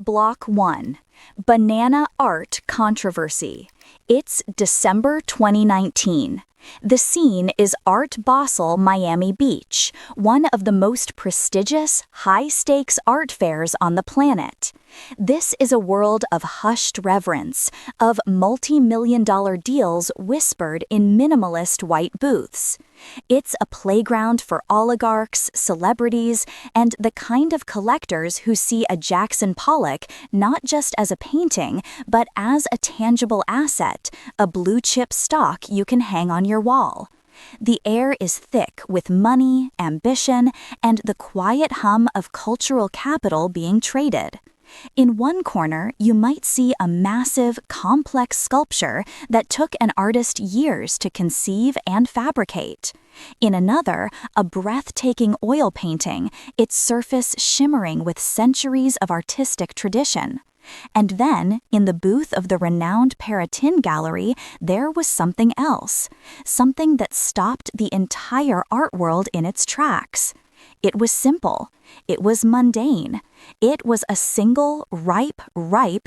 Block 1. Banana Art Controversy. It's December 2019. The scene is Art Basel Miami Beach, one of the most prestigious, high-stakes art fairs on the planet. This is a world of hushed reverence, of multi-million-dollar deals whispered in minimalist white booths. It's a playground for oligarchs, celebrities, and the kind of collectors who see a Jackson Pollock not just as a painting, but as a tangible asset, a blue-chip stock you can hang on your wall. The air is thick with money, ambition, and the quiet hum of cultural capital being traded. In one corner, you might see a massive, complex sculpture that took an artist years to conceive and fabricate. In another, a breathtaking oil painting, its surface shimmering with centuries of artistic tradition. And then, in the booth of the renowned Paratin Gallery, there was something else, something that stopped the entire art world in its tracks. It was simple. It was mundane. It was a single, ripe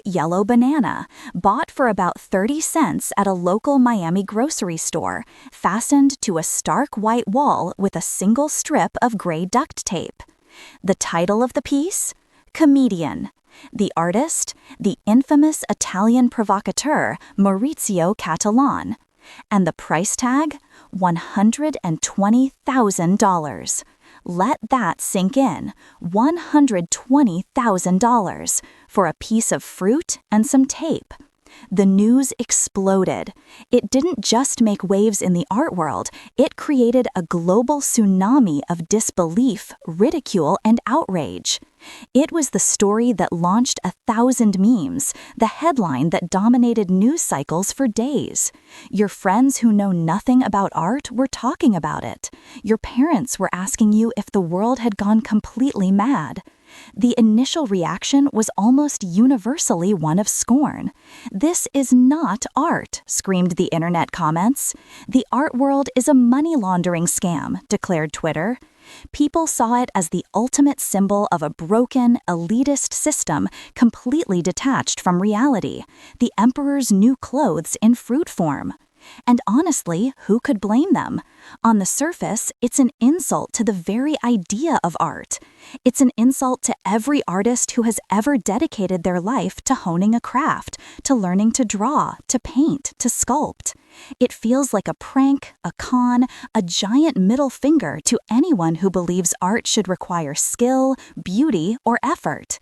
yellow banana, bought for about 30 cents at a local Miami grocery store, fastened to a stark white wall with a single strip of gray duct tape. The title of the piece? Comedian. The artist? The infamous Italian provocateur Maurizio Cattelan. And the price tag? $120,000. Let that sink in. $120,000 for a piece of fruit and some tape. The news exploded. It didn't just make waves in the art world, it created a global tsunami of disbelief, ridicule, and outrage. It was the story that launched 1,000 memes, the headline that dominated news cycles for days. Your friends who know nothing about art were talking about it. Your parents were asking you if the world had gone completely mad. The initial reaction was almost universally one of scorn. "This is not art," screamed the internet comments. "The art world is a money laundering scam," declared Twitter. People saw it as the ultimate symbol of a broken, elitist system completely detached from reality, the emperor's new clothes in fruit form. And honestly, who could blame them? On the surface, it's an insult to the very idea of art. It's an insult to every artist who has ever dedicated their life to honing a craft, to learning to draw, to paint, to sculpt. It feels like a prank, a con, a giant middle finger to anyone who believes art should require skill, beauty, or effort.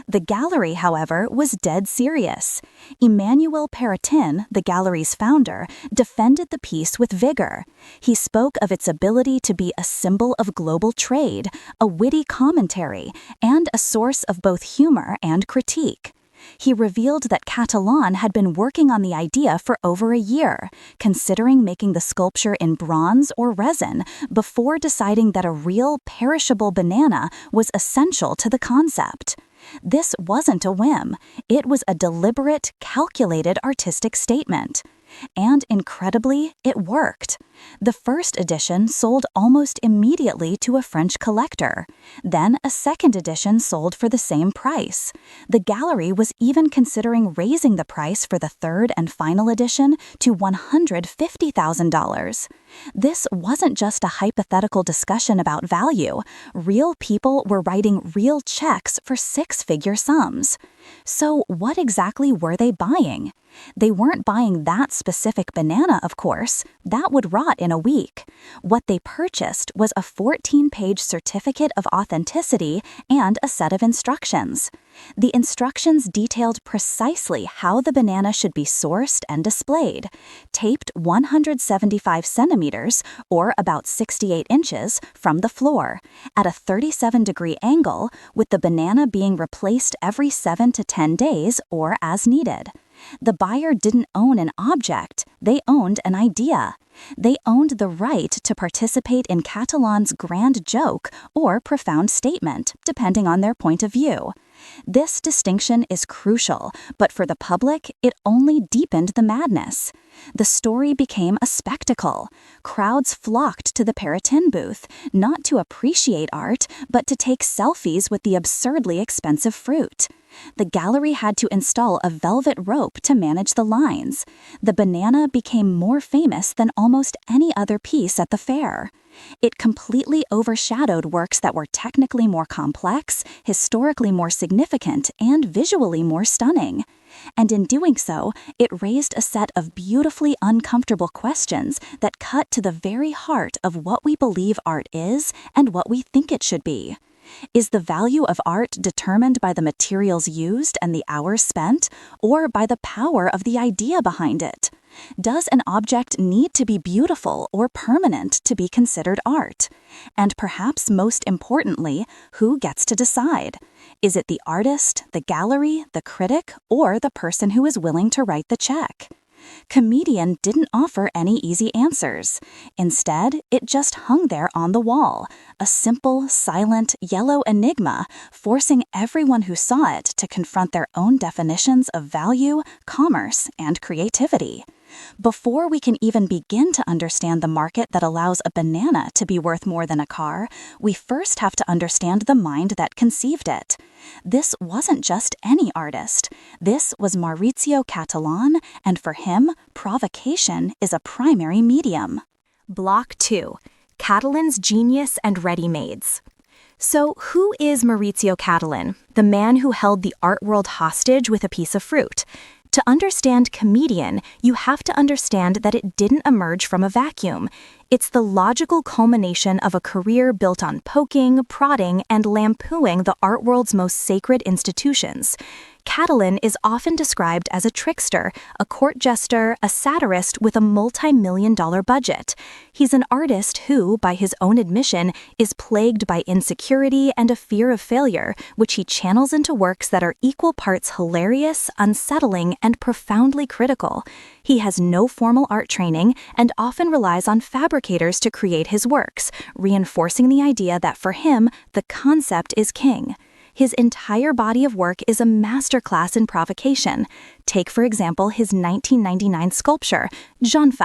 The gallery, however, was dead serious. Emmanuel Paratin, the gallery's founder, defended the piece with vigor. He spoke of its ability to be a symbol of global trade, a witty commentary, and a source of both humor and critique. He revealed that Cattelan had been working on the idea for over a year, considering making the sculpture in bronze or resin before deciding that a real, perishable banana was essential to the concept. This wasn't a whim. It was a deliberate, calculated artistic statement. And incredibly, it worked. The first edition sold almost immediately to a French collector. Then a second edition sold for the same price. The gallery was even considering raising the price for the third and final edition to $150,000. This wasn't just a hypothetical discussion about value. Real people were writing real checks for six-figure sums. So what exactly were they buying? They weren't buying that specific banana, of course. That would rot in a week. What they purchased was a 14-page certificate of authenticity and a set of instructions. The instructions detailed precisely how the banana should be sourced and displayed, taped 175 centimeters, or about 68 inches, from the floor, at a 37-degree angle, with the banana being replaced every 7 to 10 days or as needed. The buyer didn't own an object, they owned an idea. They owned the right to participate in Cattelan's grand joke or profound statement, depending on their point of view. This distinction is crucial, but for the public, it only deepened the madness. The story became a spectacle. Crowds flocked to the Peritin booth, not to appreciate art, but to take selfies with the absurdly expensive fruit. The gallery had to install a velvet rope to manage the lines. The banana became more famous than almost any other piece at the fair. It completely overshadowed works that were technically more complex, historically more significant, and visually more stunning. And in doing so, it raised a set of beautifully uncomfortable questions that cut to the very heart of what we believe art is and what we think it should be. Is the value of art determined by the materials used and the hours spent, or by the power of the idea behind it? Does an object need to be beautiful or permanent to be considered art? And perhaps most importantly, who gets to decide? Is it the artist, the gallery, the critic, or the person who is willing to write the check? Comedian didn't offer any easy answers. Instead, it just hung there on the wall, a simple, silent, yellow enigma, forcing everyone who saw it to confront their own definitions of value, commerce, and creativity. Before we can even begin to understand the market that allows a banana to be worth more than a car, we first have to understand the mind that conceived it. This wasn't just any artist. This was Maurizio Cattelan, and for him, provocation is a primary medium. Block 2. Cattelan's Genius and Readymades. So who is Maurizio Cattelan, the man who held the art world hostage with a piece of fruit? To understand comedian, you have to understand that it didn't emerge from a vacuum. It's the logical culmination of a career built on poking, prodding, and lampooing the art world's most sacred institutions. Cattelan is often described as a trickster, a court jester, a satirist with a multi-million-dollar budget. He's an artist who, by his own admission, is plagued by insecurity and a fear of failure, which he channels into works that are equal parts hilarious, unsettling, and profoundly critical. He has no formal art training and often relies on fabricators to create his works, reinforcing the idea that for him, the concept is king. His entire body of work is a masterclass in provocation. Take, for example, his 1999 sculpture, Duchamp.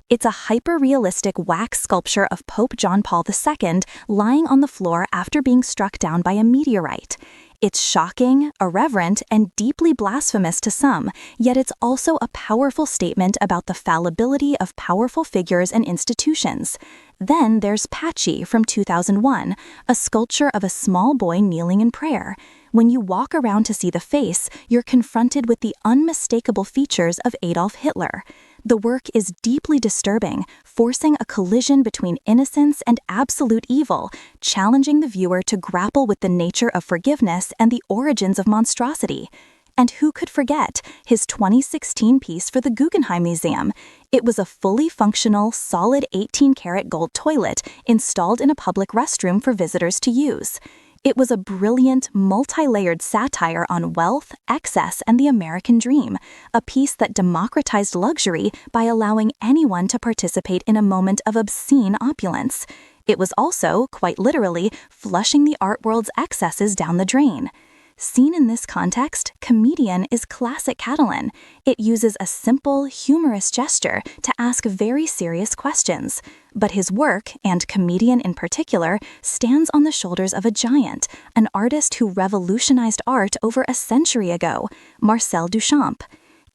It's a hyper-realistic wax sculpture of Pope John Paul II lying on the floor after being struck down by a meteorite. It's shocking, irreverent, and deeply blasphemous to some, yet it's also a powerful statement about the fallibility of powerful figures and institutions. Then there's Patchy from 2001, a sculpture of a small boy kneeling in prayer. When you walk around to see the face, you're confronted with the unmistakable features of Adolf Hitler. The work is deeply disturbing, forcing a collision between innocence and absolute evil, challenging the viewer to grapple with the nature of forgiveness and the origins of monstrosity. And who could forget his 2016 piece for the Guggenheim Museum? It was a fully functional, solid 18-karat gold toilet installed in a public restroom for visitors to use. It was a brilliant, multi-layered satire on wealth, excess, and the American dream, a piece that democratized luxury by allowing anyone to participate in a moment of obscene opulence. It was also, quite literally, flushing the art world's excesses down the drain. Seen in this context, comedian is classic Cattelan. It uses a simple, humorous gesture to ask very serious questions. But his work, and comedian in particular, stands on the shoulders of a giant, an artist who revolutionized art over a century ago, Marcel Duchamp.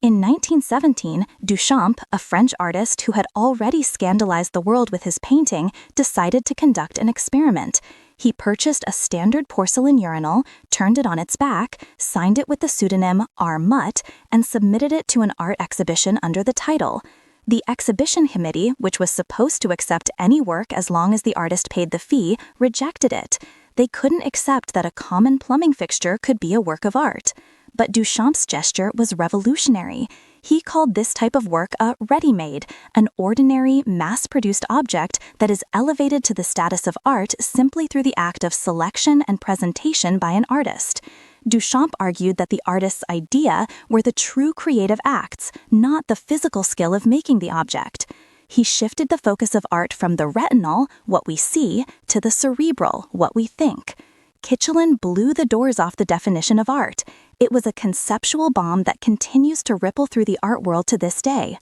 In 1917, Duchamp, a French artist who had already scandalized the world with his painting, decided to conduct an experiment. He purchased a standard porcelain urinal, turned it on its back, signed it with the pseudonym R. Mutt, and submitted it to an art exhibition under the title. The exhibition committee, which was supposed to accept any work as long as the artist paid the fee, rejected it. They couldn't accept that a common plumbing fixture could be a work of art. But Duchamp's gesture was revolutionary. He called this type of work a readymade, an ordinary, mass-produced object that is elevated to the status of art simply through the act of selection and presentation by an artist. Duchamp argued that the artist's idea were the true creative acts, not the physical skill of making the object. He shifted the focus of art from the retinal, what we see, to the cerebral, what we think. Cattelan blew the doors off the definition of art. It was a conceptual bomb that continues to ripple through the art world to this day.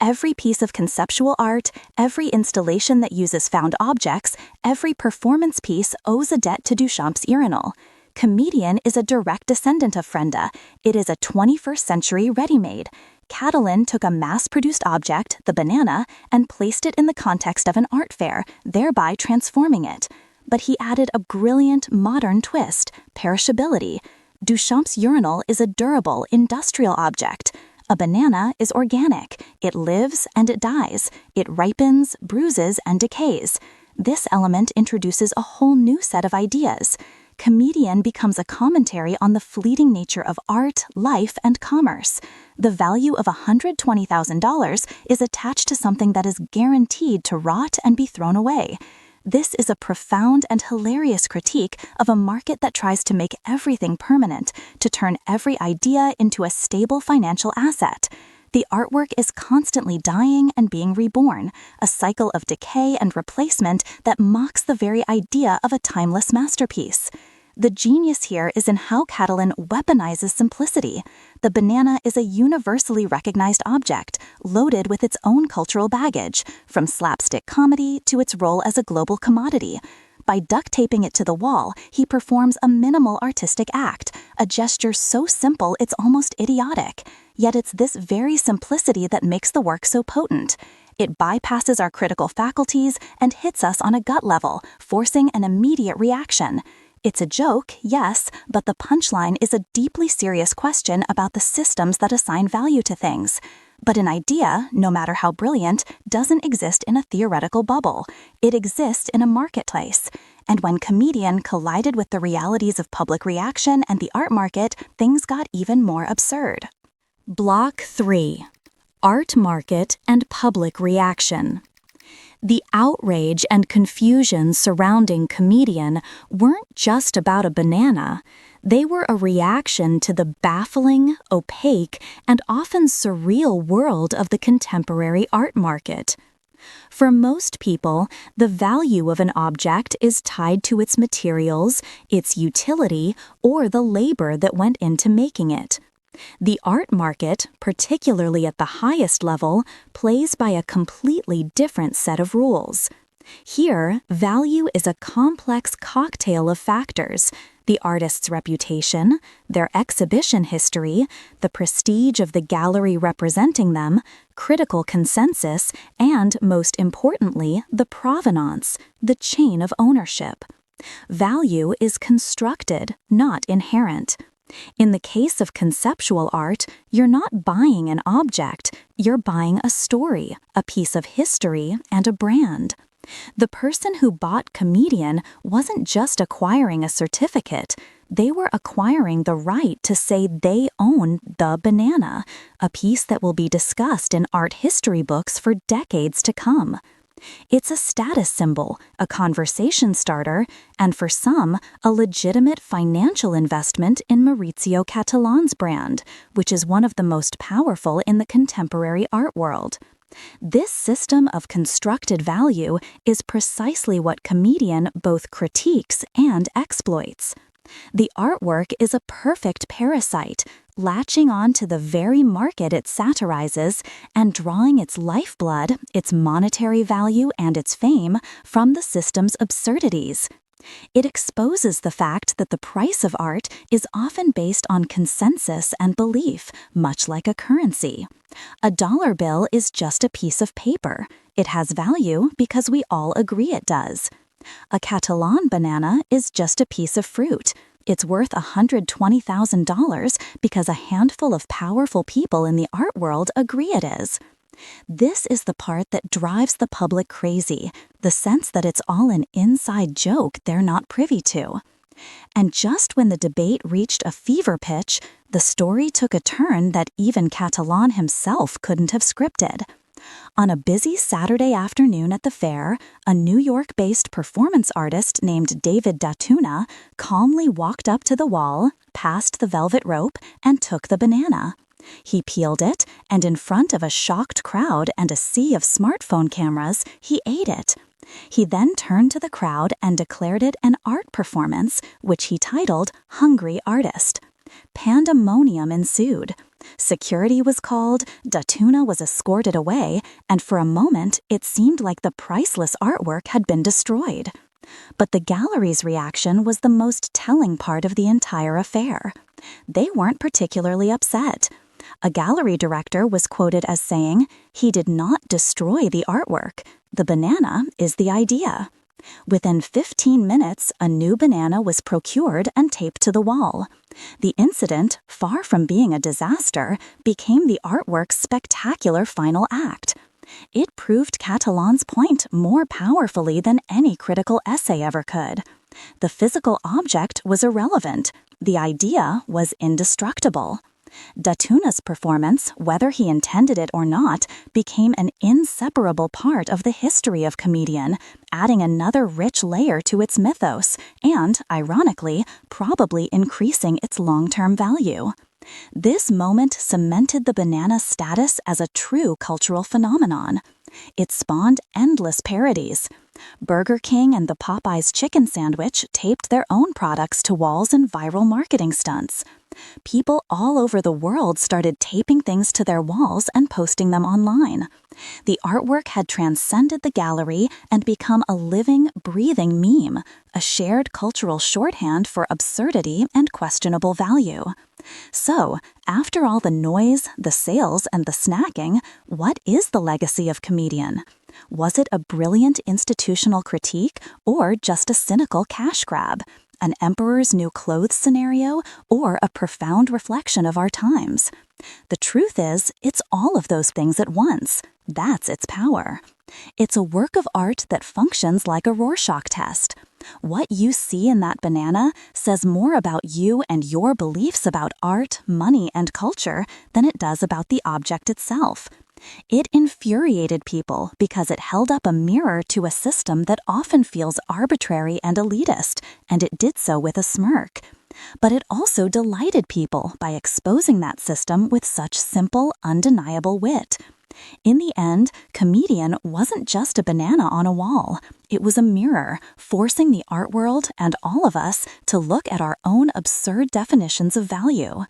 Every piece of conceptual art, every installation that uses found objects, every performance piece owes a debt to Duchamp's urinal. Comedian is a direct descendant of Frenda. It is a 21st century ready-made. Cattelan took a mass-produced object, the banana, and placed it in the context of an art fair, thereby transforming it. But he added a brilliant, modern twist: perishability. Duchamp's urinal is a durable, industrial object. A banana is organic. It lives and it dies. It ripens, bruises, and decays. This element introduces a whole new set of ideas. Comedian becomes a commentary on the fleeting nature of art, life, and commerce. The value of $120,000 is attached to something that is guaranteed to rot and be thrown away. This is a profound and hilarious critique of a market that tries to make everything permanent, to turn every idea into a stable financial asset. The artwork is constantly dying and being reborn, a cycle of decay and replacement that mocks the very idea of a timeless masterpiece. The genius here is in how Cattelan weaponizes simplicity. The banana is a universally recognized object, loaded with its own cultural baggage, from slapstick comedy to its role as a global commodity. By duct-taping it to the wall, he performs a minimal artistic act, a gesture so simple it's almost idiotic. Yet it's this very simplicity that makes the work so potent. It bypasses our critical faculties and hits us on a gut level, forcing an immediate reaction. It's a joke, yes, but the punchline is a deeply serious question about the systems that assign value to things. But an idea, no matter how brilliant, doesn't exist in a theoretical bubble. It exists in a marketplace. And when Comedian collided with the realities of public reaction and the art market, things got even more absurd. Block 3. Art market and public reaction. The outrage and confusion surrounding Comedian weren't just about a banana. They were a reaction to the baffling, opaque, and often surreal world of the contemporary art market. For most people, the value of an object is tied to its materials, its utility, or the labor that went into making it. The art market, particularly at the highest level, plays by a completely different set of rules. Here, value is a complex cocktail of factors: the artist's reputation, their exhibition history, the prestige of the gallery representing them, critical consensus, and, most importantly, the provenance, the chain of ownership. Value is constructed, not inherent. In the case of conceptual art, you're not buying an object, you're buying a story, a piece of history, and a brand. The person who bought Comedian wasn't just acquiring a certificate, they were acquiring the right to say they own the banana, a piece that will be discussed in art history books for decades to come. It's a status symbol, a conversation starter, and for some, a legitimate financial investment in Maurizio Cattelan's brand, which is one of the most powerful in the contemporary art world. This system of constructed value is precisely what Comedian both critiques and exploits. The artwork is a perfect parasite, latching on to the very market it satirizes and drawing its lifeblood, its monetary value, and its fame from the system's absurdities. It exposes the fact that the price of art is often based on consensus and belief, much like a currency. A dollar bill is just a piece of paper. It has value because we all agree it does. A Cattelan banana is just a piece of fruit. It's worth $120,000 because a handful of powerful people in the art world agree it is. This is the part that drives the public crazy, the sense that it's all an inside joke they're not privy to. And just when the debate reached a fever pitch, the story took a turn that even Cattelan himself couldn't have scripted. On a busy Saturday afternoon at the fair, a New York-based performance artist named David Datuna calmly walked up to the wall, passed the velvet rope, and took the banana. He peeled it, and in front of a shocked crowd and a sea of smartphone cameras, he ate it. He then turned to the crowd and declared it an art performance, which he titled Hungry Artist. Pandemonium ensued. Security was called, Datuna was escorted away, and for a moment it seemed like the priceless artwork had been destroyed. But the gallery's reaction was the most telling part of the entire affair. They weren't particularly upset. A gallery director was quoted as saying, "He did not destroy the artwork. The banana is the idea." Within 15 minutes, a new banana was procured and taped to the wall. The incident, far from being a disaster, became the artwork's spectacular final act. It proved Cattelan's point more powerfully than any critical essay ever could. The physical object was irrelevant. The idea was indestructible. Datuna's performance, whether he intended it or not, became an inseparable part of the history of comedian, adding another rich layer to its mythos and, ironically, probably increasing its long-term value. This moment cemented the banana's status as a true cultural phenomenon. It spawned endless parodies. Burger King and the Popeyes chicken sandwich taped their own products to walls in viral marketing stunts. People all over the world started taping things to their walls and posting them online. The artwork had transcended the gallery and become a living, breathing meme, a shared cultural shorthand for absurdity and questionable value. So, after all the noise, the sales, and the snacking, what is the legacy of comedian? Was it a brilliant institutional critique or just a cynical cash grab? An emperor's new clothes scenario, or a profound reflection of our times? The truth is, it's all of those things at once. That's its power. It's a work of art that functions like a Rorschach test. What you see in that banana says more about you and your beliefs about art, money, and culture than it does about the object itself. It infuriated people because it held up a mirror to a system that often feels arbitrary and elitist, and it did so with a smirk. But it also delighted people by exposing that system with such simple, undeniable wit. In the end, comedian wasn't just a banana on a wall. It was a mirror, forcing the art world and all of us to look at our own absurd definitions of value.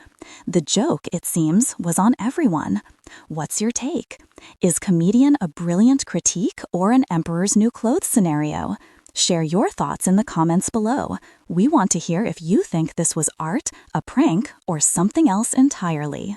The joke, it seems, was on everyone. What's your take? Is comedian a brilliant critique or an emperor's new clothes scenario? Share your thoughts in the comments below. We want to hear if you think this was art, a prank, or something else entirely.